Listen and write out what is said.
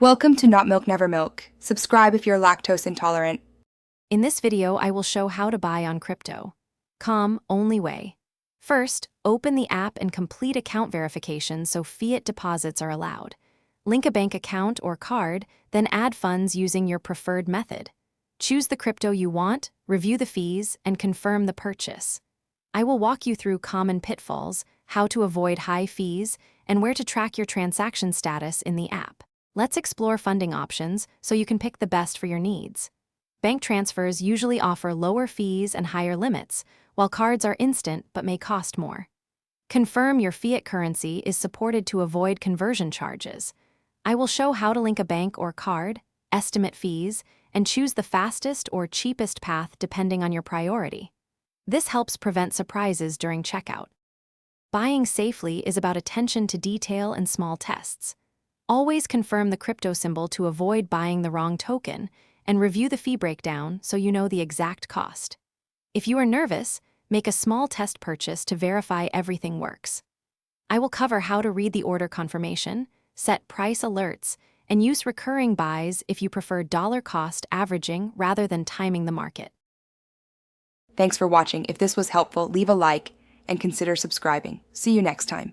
Welcome to Not Milk Never Milk. Subscribe if you're lactose intolerant. In this video, I will show how to buy on crypto.com only way. First, open the app and complete account verification so fiat deposits are allowed. Link a bank account or card, then add funds using your preferred method. Choose the crypto you want, review the fees, and confirm the purchase. I will walk you through common pitfalls, how to avoid high fees, and where to track your transaction status in the app. Let's explore funding options so you can pick the best for your needs. Bank transfers usually offer lower fees and higher limits, while cards are instant but may cost more. Confirm your fiat currency is supported to avoid conversion charges. I will show how to link a bank or card, estimate fees, and choose the fastest or cheapest path depending on your priority. This helps prevent surprises during checkout. Buying safely is about attention to detail and small tests. Always confirm the crypto symbol to avoid buying the wrong token, and review the fee breakdown so you know the exact cost. If you are nervous, make a small test purchase to verify everything works. I will cover how to read the order confirmation, set price alerts, and use recurring buys if you prefer dollar cost averaging rather than timing the market. Thanks for watching. If this was helpful, leave a like and consider subscribing. See you next time.